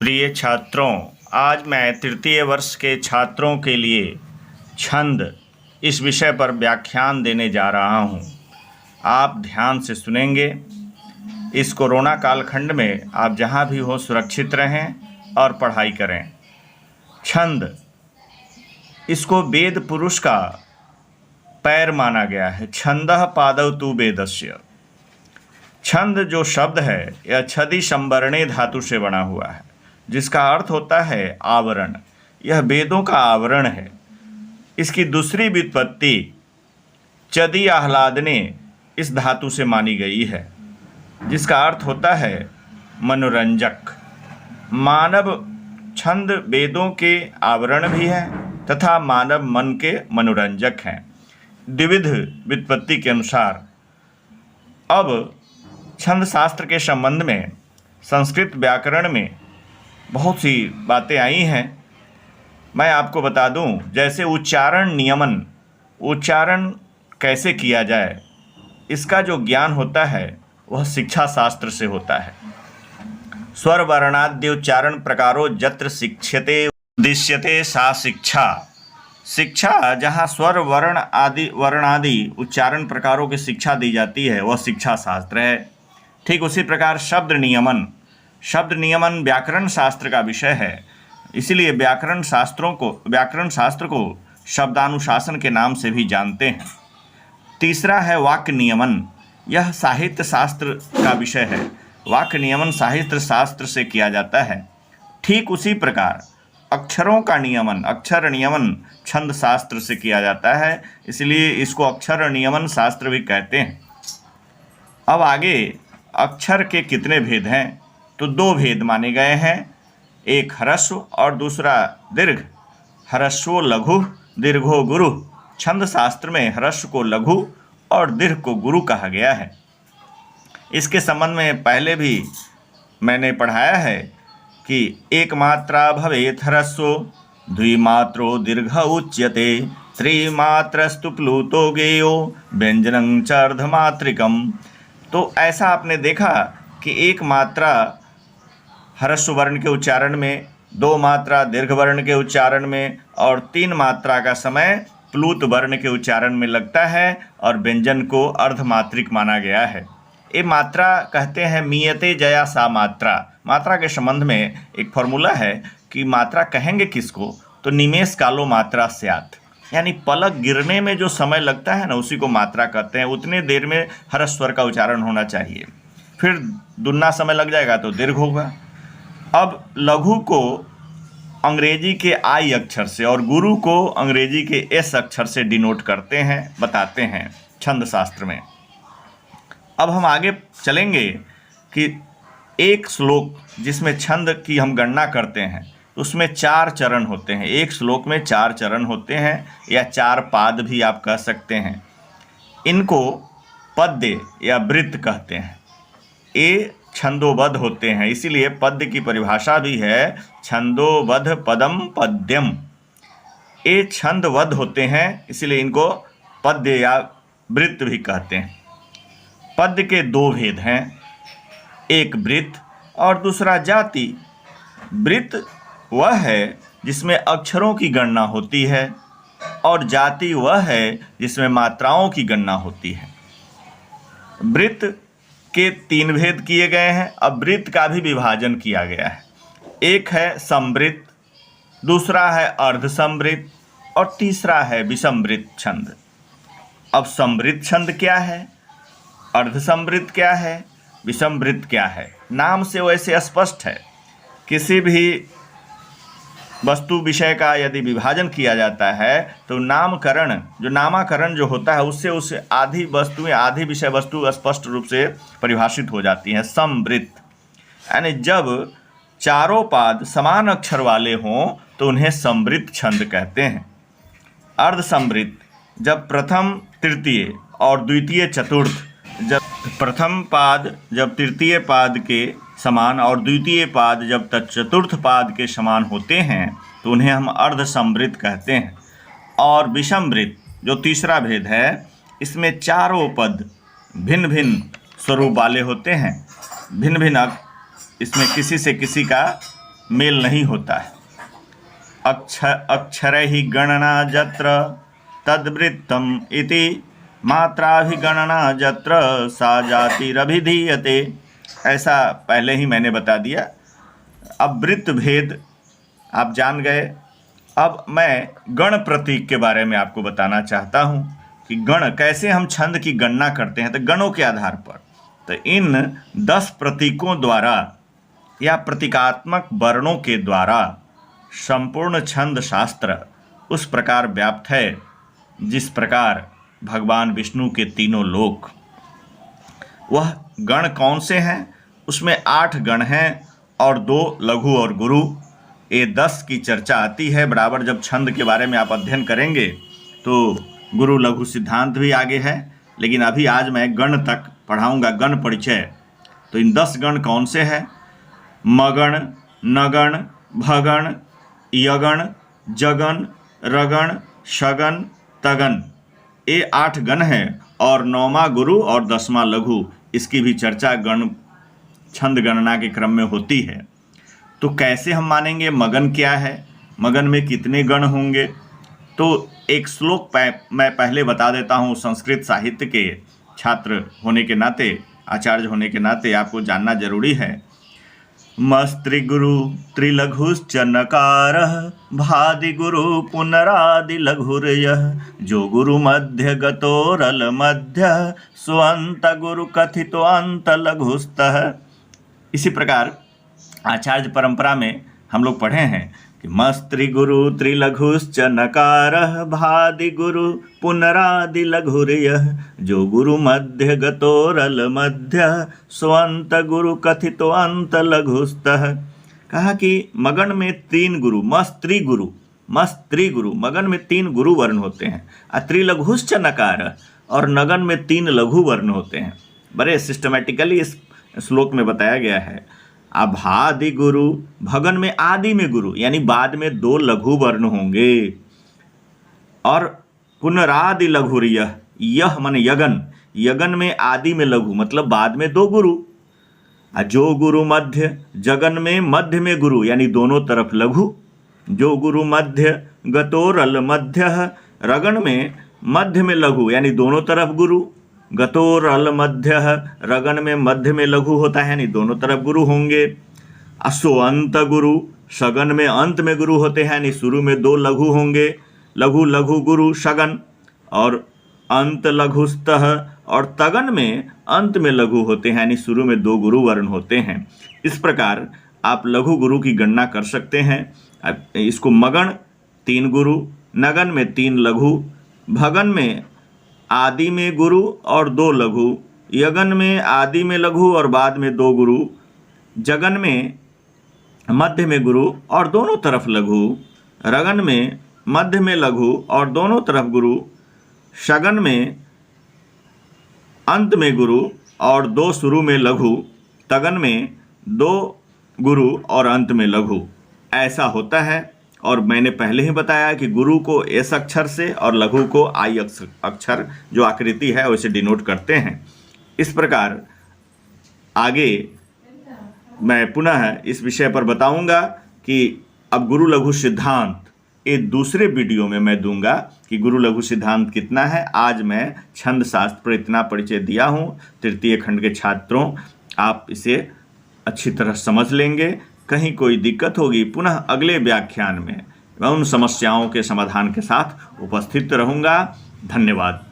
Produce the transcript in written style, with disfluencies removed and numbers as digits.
प्रिय छात्रों, आज मैं तृतीय वर्ष के छात्रों के लिए छंद इस विषय पर व्याख्यान देने जा रहा हूं। आप ध्यान से सुनेंगे। इस कोरोना कालखंड में आप जहां भी हो सुरक्षित रहें और पढ़ाई करें। छंद, इसको वेद पुरुष का पैर माना गया है। छंदः पादौ तु वेदस्य। छंद जो शब्द है यह छदि संवरणे धातु से बना हुआ है, जिसका अर्थ होता है आवरण। यह वेदों का आवरण है। इसकी दूसरी व्युत्पत्ति चदि आह्लादने इस धातु से मानी गई है, जिसका अर्थ होता है मनोरंजक। मानव छंद वेदों के आवरण भी है तथा मानव मन के मनोरंजक हैं, द्विविध व्युत्पत्ति के अनुसार। अब छंद शास्त्र के संबंध में संस्कृत व्याकरण में बहुत सी बातें आई हैं। मैं आपको बता दूं, जैसे उच्चारण नियमन, उच्चारण कैसे किया जाए, इसका जो ज्ञान होता है वह शिक्षा शास्त्र से होता है। स्वर वर्णाद्य उच्चारण प्रकारो जत्र शिक्ष्यते उद्दिश्यते सा शिक्षा। शिक्षा जहाँ स्वर वर्णादि उच्चारण प्रकारों की शिक्षा दी जाती है वह शिक्षा शास्त्र है। ठीक उसी प्रकार शब्द नियमन व्याकरण शास्त्र का विषय है। इसीलिए व्याकरण शास्त्र को शब्दानुशासन के नाम से भी जानते हैं। तीसरा है वाक्य नियमन। यह साहित्य शास्त्र का विषय है। वाक्य नियमन साहित्य शास्त्र से किया जाता है। ठीक उसी प्रकार अक्षर नियमन छंद शास्त्र से किया जाता है, इसलिए इसको अक्षर नियमन शास्त्र भी कहते हैं। अब आगे अक्षर के कितने भेद हैं, तो दो भेद माने गए हैं, एक ह्रस्व और दूसरा दीर्घ। ह्रस्वो लघु दीर्घो गुरु। छंद शास्त्र में ह्रस्व को लघु और दीर्घ को गुरु कहा गया है। इसके संबंध में पहले भी मैंने पढ़ाया है कि एक मात्रा भवेत् ह्रस्वो द्विमात्रो दीर्घ उच्यते त्रिमात्रस्तु प्लुतो गेयो व्यंजनं च अर्धमात्रिकम्। तो ऐसा आपने देखा कि एक मात्रा ह्रस्व वर्ण के उच्चारण में, दो मात्रा दीर्घ वर्ण के उच्चारण में और तीन मात्रा का समय प्लुत वर्ण के उच्चारण में लगता है और व्यंजन को अर्धमात्रिक माना गया है। ये मात्रा कहते हैं मीयते जया सा मात्रा। मात्रा के संबंध में एक फॉर्मूला है कि मात्रा कहेंगे किसको, तो निमेष कालो मात्रा स्यात्, यानी पलक गिरने में जो समय लगता है ना, उसी को मात्रा कहते हैं। उतने देर में ह्रस्व स्वर का उच्चारण होना चाहिए। फिर दुगना समय लग जाएगा तो दीर्घ होगा। अब लघु को अंग्रेजी के आई अक्षर से और गुरु को अंग्रेजी के एस अक्षर से डिनोट करते हैं, बताते हैं छंद शास्त्र में। अब हम आगे चलेंगे कि एक श्लोक जिसमें छंद की हम गणना करते हैं, उसमें 4 चरण होते हैं। एक श्लोक में 4 चरण होते हैं या 4 पाद भी आप कह सकते हैं। इनको पद्य या वृत्त कहते हैं। ये छंदोबद्ध होते हैं, इसीलिए पद्य की परिभाषा भी है छंदोबद्ध पदम पद्यम। ये छंदबद्ध होते हैं, इसीलिए इनको पद्य या वृत्त भी कहते हैं। पद्य के 2 भेद हैं, एक वृत्त और दूसरा जाति। वृत्त वह है जिसमें अक्षरों की गणना होती है और जाति वह है जिसमें मात्राओं की गणना होती है। वृत्त के 3 भेद किए गए हैं। अब वृत्त का भी विभाजन किया गया है। एक है समवृत्त, दूसरा है अर्धसमवृत्त और तीसरा है विषमवृत्त छंद। अब समवृत्त छंद क्या है, अर्धसमवृत्त क्या है, विषमवृत्त क्या है, नाम से वैसे स्पष्ट है। किसी भी वस्तु विषय का यदि विभाजन किया जाता है तो नामाकरण जो होता है उससे आधी वस्तुएं, आधी विषय वस्तु स्पष्ट रूप से परिभाषित हो जाती हैं। समवृत्त यानी जब चारों पाद समान अक्षर वाले हों तो उन्हें समवृत्त छंद कहते हैं। अर्धसमवृत्त जब प्रथम तृतीय और द्वितीय चतुर्थ, जब प्रथम पाद जब तृतीय पाद के समान और द्वितीय पाद जब तक चतुर्थ पाद के समान होते हैं तो उन्हें हम अर्धसमवृत्त कहते हैं। और विषमवृत्त जो तीसरा भेद है, इसमें चारों पद भिन्न भिन्न स्वरूप वाले होते हैं। भिन्न भिन्न इसमें किसी से किसी का मेल नहीं होता है। अक्षरैः गणना जत्र तद्वृत्तम इति मात्राभिगणना जत्र सा जातिरभिधीयते। ऐसा पहले ही मैंने बता दिया। अब वृत्त भेद आप जान गए। अब मैं गण प्रतीक के बारे में आपको बताना चाहता हूँ कि गण कैसे हम छंद की गणना करते हैं। तो गणों के आधार पर, तो इन 10 प्रतीकों द्वारा या प्रतीकात्मक वर्णों के द्वारा संपूर्ण छंद शास्त्र उस प्रकार व्याप्त है जिस प्रकार भगवान विष्णु के तीनों लोक। वह गण कौन से हैं? उसमें 8 गण हैं और 2 लघु और गुरु। ये 10 की चर्चा आती है बराबर। जब छंद के बारे में आप अध्ययन करेंगे तो गुरु लघु सिद्धांत भी आगे है, लेकिन अभी आज मैं गण तक पढ़ाऊंगा, गण परिचय। तो इन 10 गण कौन से हैं? मगण, नगण, भगण, यगण, जगन, रगण, शगन, तगन। ये 8 गण हैं और 9वां गुरु और 10वां लघु। इसकी भी चर्चा गण छंद गणना के क्रम में होती है। तो कैसे हम मानेंगे मगन क्या है, मगन में कितने गण होंगे? तो एक श्लोक मैं पहले बता देता हूँ। संस्कृत साहित्य के छात्र होने के नाते, आचार्य होने के नाते आपको जानना जरूरी है। मस्त्रिगुरु त्रिलघुश्च नकारः भादि गुरु पुनरादि लघुर्यः जो गुरु मध्य गतोरल मध्य स्वंत गुरु कथितो अंत लघुस्तः। इसी प्रकार आचार्य परंपरा में हम लोग पढ़े हैं कि मस्त्रि गुरु त्रिलघुश्च नकारः भादि गुरु पुनरादि लघुर्यः जो गुरु मध्य गतोरल मध्य स्वंत गुरु कथितो अंत लघुस्तः। कहा कि मगन में 3 गुरु, मस्त्रि गुरु मगन में 3 गुरु वर्ण होते हैं। त्रिलघुश्च नकार, और नगन में 3 लघु वर्ण होते हैं। बड़े सिस्टमेटिकली इस श्लोक में बताया गया है। अभादि गुरु, भगन में आदि में गुरु यानी बाद में 2 लघु वर्ण होंगे। और पुनरादि लघुर्यः, यह मन यगन, यगन में आदि में लघु मतलब बाद में 2 गुरु। जो गुरु मध्य, जगन में मध्य में गुरु यानी दोनों तरफ लघु। जो गुरु मध्य गतोरल मध्य, रगन में मध्य में लघु यानी दोनों तरफ गुरु। गतोरल मध्य, रगन में मध्य में लघु होता है यानी दोनों तरफ गुरु होंगे। असोअंत गुरु, शगन में अंत में गुरु होते हैं यानी शुरू में 2 लघु होंगे। लघु लघु गुरु शगन, और अंत लघुस्तः, और तगन में अंत में लघु होते हैं यानी शुरू में 2 गुरु वर्ण होते हैं। इस प्रकार आप लघु गुरु की गणना कर सकते हैं। इसको मगन 3 गुरु, नगन में 3 लघु, भगन में आदि में गुरु और 2 लघु, यगन में आदि में लघु और बाद में 2 गुरु, जगन में मध्य में गुरु और दोनों तरफ लघु, रगन में मध्य में लघु और दोनों तरफ गुरु, शगन में अंत में गुरु और 2 शुरू में लघु, तगन में 2 गुरु और अंत में लघु। ऐसा होता है। और मैंने पहले ही बताया कि गुरु को एस अक्षर से और लघु को आई अक्षर जो आकृति है उसे डिनोट करते हैं। इस प्रकार आगे मैं पुनः इस विषय पर बताऊंगा कि अब गुरु लघु सिद्धांत एक दूसरे वीडियो में मैं दूंगा कि गुरु लघु सिद्धांत कितना है। आज मैं छंद शास्त्र पर इतना परिचय दिया हूँ। 3य खंड के छात्रों, आप इसे अच्छी तरह समझ लेंगे। कहीं कोई दिक्कत होगी पुनः अगले व्याख्यान में मैं उन समस्याओं के समाधान के साथ उपस्थित रहूँगा। धन्यवाद।